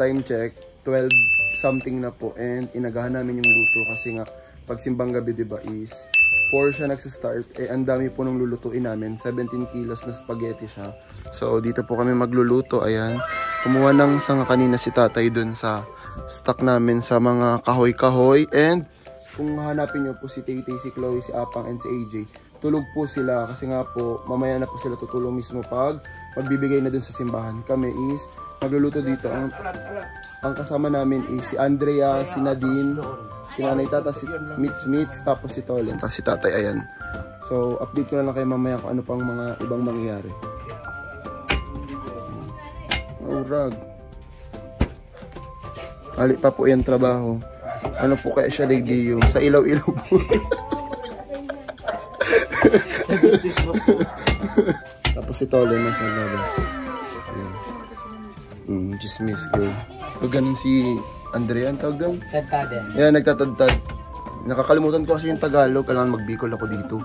Time check, 12 something na po, and inagahan namin yung luto kasi nga pag simbang gabi diba is 4 siya nagsistart, ang dami po nung lulutuin namin, 17 kilos na spaghetti siya. So dito po kami magluluto. Ayan, kumuha ng sanga kanina si tatay dun sa stock namin sa mga kahoy-kahoy, and kung hanapin nyo po si Tay-Tay, si Chloe, si Apang, and si AJ, tulog po sila kasi nga po mamaya na po sila tutulong mismo pag magbibigay na dun sa simbahan. Kami is magluluto dito. Ang kasama namin is si Andrea, si Nadine, si Nanay Tata, si Mitch, tapos si Tolen, tapos si Tatay. Ayan. So, update ko na lang kayo mamaya kung ano pang mga ibang mangyayari. Urag. Ali pa po yan trabaho. Ano po kaya siya Lady yung sa ilaw-ilaw po. Tapos si Tolen nasa labas. Ayan. Chismis girl. Pag ganun si Andrea, ang tawag doon? Tadtaden. Yan, nagtatadtad. Nakakalimutan ko kasi yung Tagalog. Kailangan magbikol ako dito.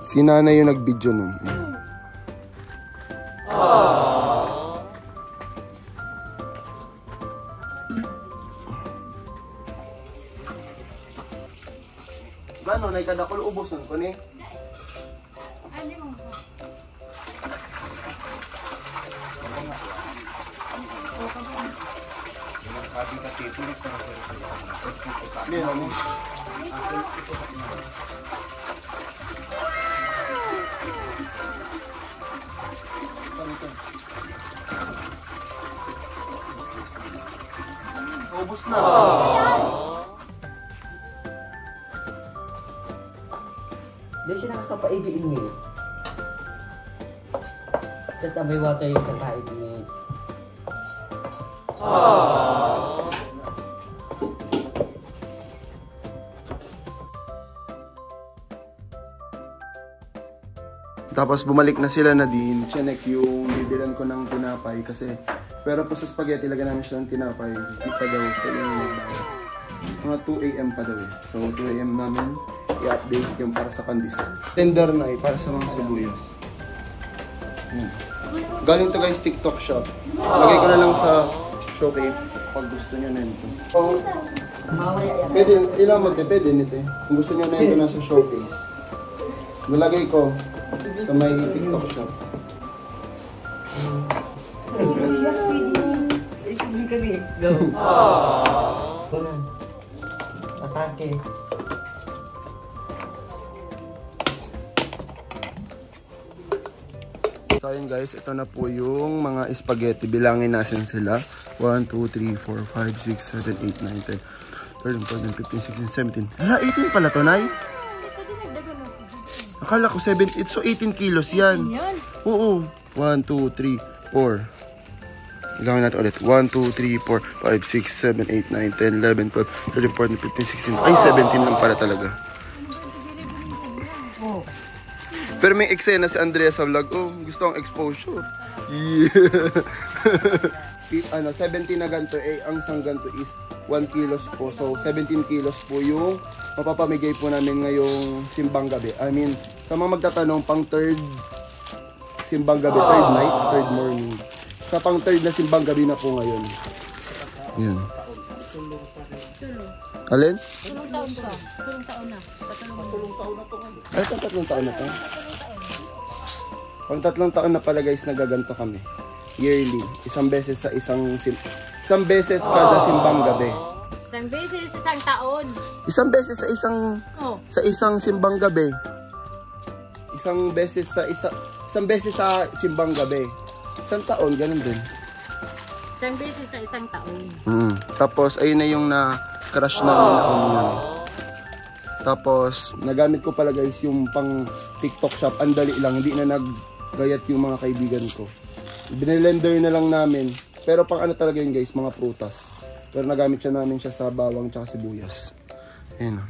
Si nanay yung nag-video nun. Ayan. Gano'n, ay kada ko ubos nun ko ni. Ubos na. Hindi siya nakakapaibiin ngayon. Kasi may water yung kakaibin. Tapos bumalik na sila na din. Chinek yung bibilan ko ng tinapay kasi pero po sa spaghetti lagyan namin siya ng tinapay. Hindi pa daw mga 2 AM pa daw eh. So 2 AM namin i-update yung para sa pandesal. Tender na para sa mga sibuyas. Galing to guys TikTok shop. Lagay ko na lang sa showcase pag gusto nyo na ito. So, pwede, ilang magdepende nito eh. Kung gusto nyo na ito na sa showcase. Nalagay ko sa may TikTok shop. Hindi kami. Go. Atake. So ayun guys, ito na po yung mga spaghetti. Bilangin natin sila. 1, 2, 3, 4, 5, 6, 7, 8, 9, 10, 13, 14, 15, 16, 17. Hala, 18 pala to, Nay? Akala ko 7, so 18 kilos yan. Oo. 1, 2, 3, 4. Bilangin natin ulit. 1, 2, 3, 4, 5, 6, 7, 8, 9, 10, 11, 12, 13, 14, 15, 16. Ay, 17 lang pala talaga. Pero may eksena si Andrea sa vlog. Oh, gusto ang exposure. Yeah. 17 na ganito. Ang isang ganito is 1 kilos po. So, 17 kilos po yung mapapamigay po namin ngayong simbang gabi. I mean, sa mga magtatanong, pang third simbang gabi, third night, third morning. Sa pang third na simbang gabi na po ngayon. Yan. Alin? Tulong taon ka. Tulong taon na. Tulong taon na po. Ay, tatlong taon na to. Pang 3 taon na pala guys, nagaganto kami. Yearly. Isang beses kada simbang gabi. Isang beses, isang taon. Isang beses sa isang simbang gabi. isang beses sa simbang gabi. Isang taon, ganun din. Isang beses sa isang taon. Tapos, ayun na yung na-crush namin na yun. Tapos, nagamit ko pala guys yung pang TikTok shop. Ang dali lang, hindi na naggayat yung mga kaibigan ko. Binilender na lang namin. Pero pang ano talaga yun guys, mga prutas. Pero nagamit namin siya sa bawang tsaka sibuyas. Ayun.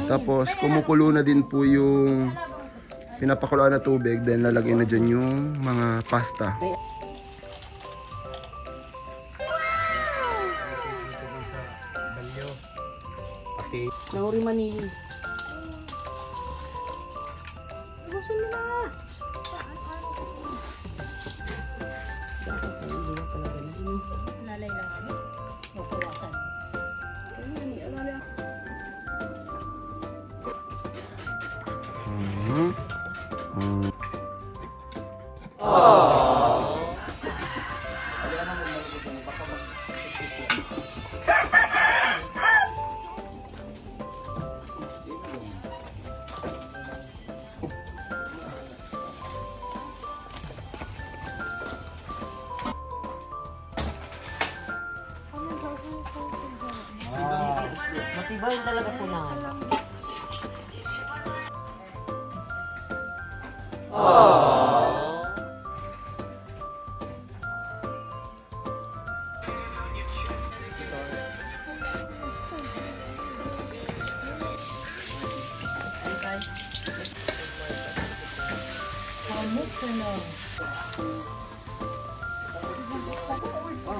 Tapos, kumukulo na din po yung pinapakuluan na tubig. Then, lalagyan na dyan yung mga pasta. Nahuri Manili. Gusto mo na. Lalay lang ano? Mapawasan. Matibay talaga po na.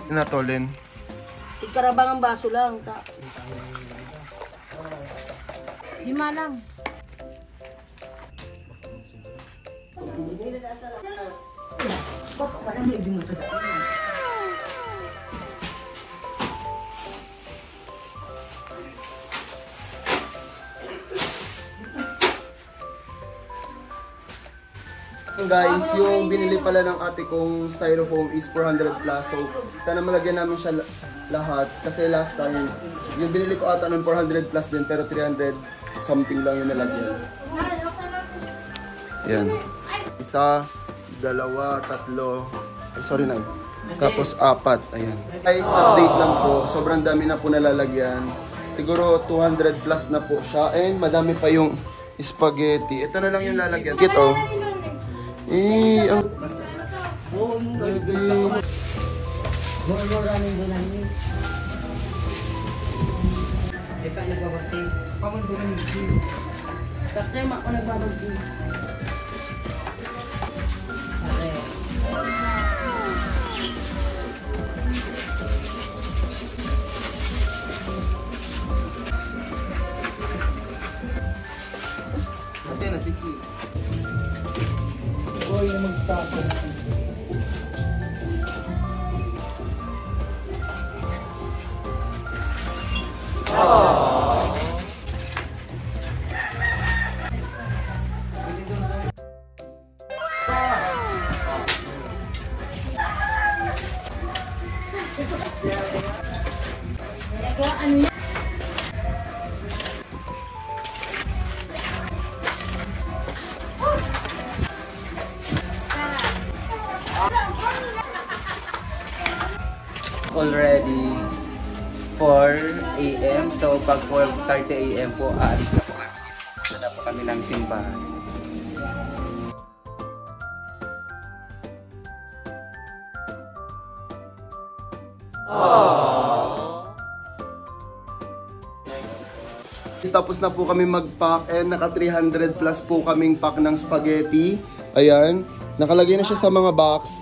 Natolin. Ikarabang ang baso lang. Lima lang. So guys, yung binili pala ng ate kong styrofoam is 400 plus. So sana malagyan namin siya lahat. Kasi last time, yung binili ko ata ng 400 plus din pero 300 something lang yung nalagyan. Yan. Isa, dalawa, tatlo. Sorry na. Tapos apat. Ayan. Guys, update lang po. Sobrang dami na po nalalagyan. Siguro 200 plus na po siya. And madami pa yung spaghetti. Ito na lang yung lalagyan. Ito. Ang... Sa tema ko nagbabagti. Kasi na si Chi. Boy, magtapo. Ano yan? Already 4 AM. So pag 4:30 AM po, aalis na po kami. Pupunta na po kami ng simbahan. Tapos na po kami mag-pack and naka 300 plus po kaming pack ng spaghetti. Ayan. Nakalagay na siya sa mga box.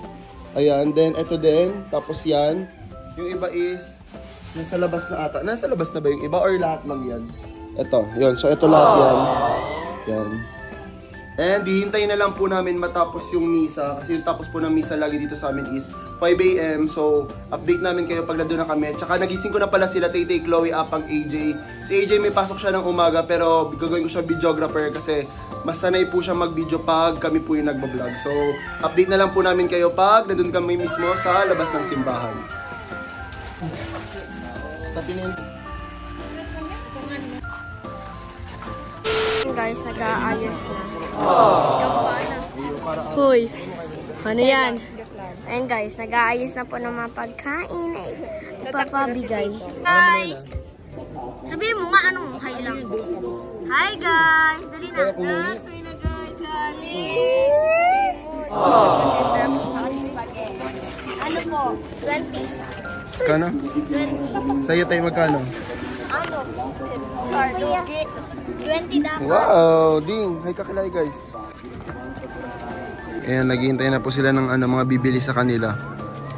Ayan. Then ito din. Tapos yan. Yung iba is nasa labas na ata. Nasa labas na ba yung iba or lahat lang yan? Ito. Yun. So ito lahat yan. Yan. And hihintayin na lang po namin matapos yung misa. Kasi yung tapos po ng misa lagi dito sa amin is 5 AM. So, update namin kayo pag nandun na kami. Tsaka nagising ko na pala sila, Tay, Chloe, Apang, AJ. Si AJ may pasok siya ng umaga pero gagawin ko siya videographer kasi mas sanay po siya mag-video pag kami po yung nagbablog. So, update na lang po namin kayo pag nandun kami mismo sa labas ng simbahan. Stopin yun. guys, nag-aayos na. Hoy, ano yan? Ayun guys, nag-aayos na po ng mga pagkain. Ipapabigay. Guys, sabihin mo nga anong hi lang. Hi guys, dali na. Sorry na guys, ano po? 20. Kano? 20. Sa'yo tayo magkano? Ano? Charlugi. 20 dapat. Wow! Ding! Hi kakilay guys. Ayan, naghihintay na po sila ng mga bibili sa kanila.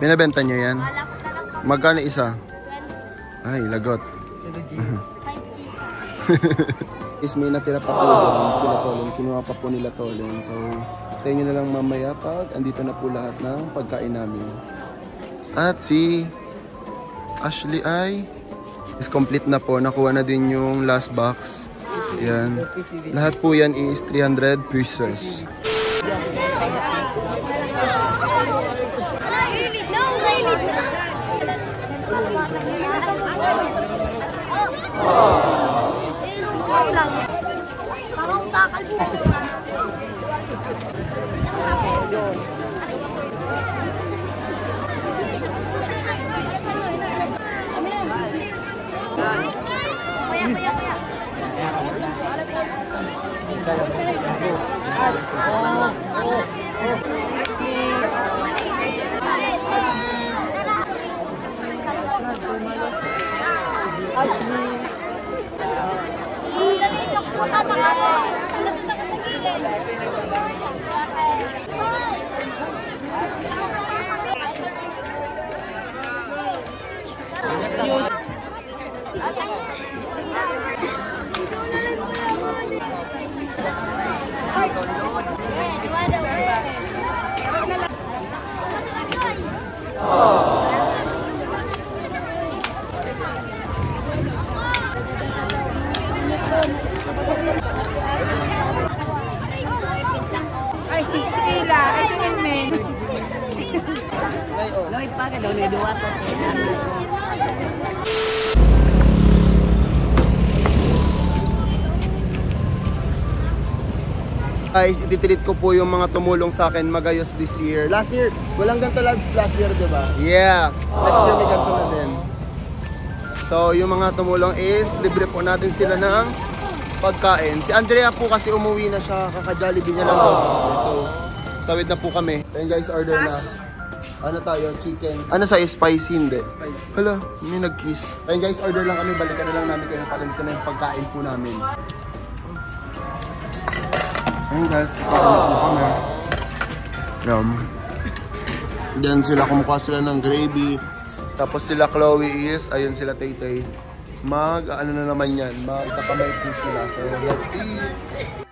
Binabenta nyo yan? Magkano isa? 20. Ay, lagot. Is may natira pa po kila Tolen. Kinuha pa po nila Tolen. So, tayo nyo na lang mamaya pag andito na po lahat ng pagkain namin. At si Ashley ay is complete na po. Nakuha na din yung last box. Yan. Lahat po yan is 300 pesos. Guys, ititreat ko po yung mga tumulong sa akin magayos this year. Last year, walang ganito last year, diba? Yeah! Next year may ganito na din. So, yung mga tumulong is, libre po natin sila ng pagkain. Si Andrea po kasi umuwi na siya, kaka-Jollibee niya lang po. So, tawid na po kami. Ayun guys, order na. Ano tayo? Chicken. Ano sa spicy? Hindi. Hala, may nag-kiss. Ayun guys, order lang kami. Balikan na lang namin kayo. Palimit na yung pagkain po namin. Ayun guys, kakain na po kami. Then sila, kumukuha sila ng gravy. Tapos sila Chloe is, ayun sila Tay-Tay. Ano na naman yan, magkakamay po sila. So let's eat!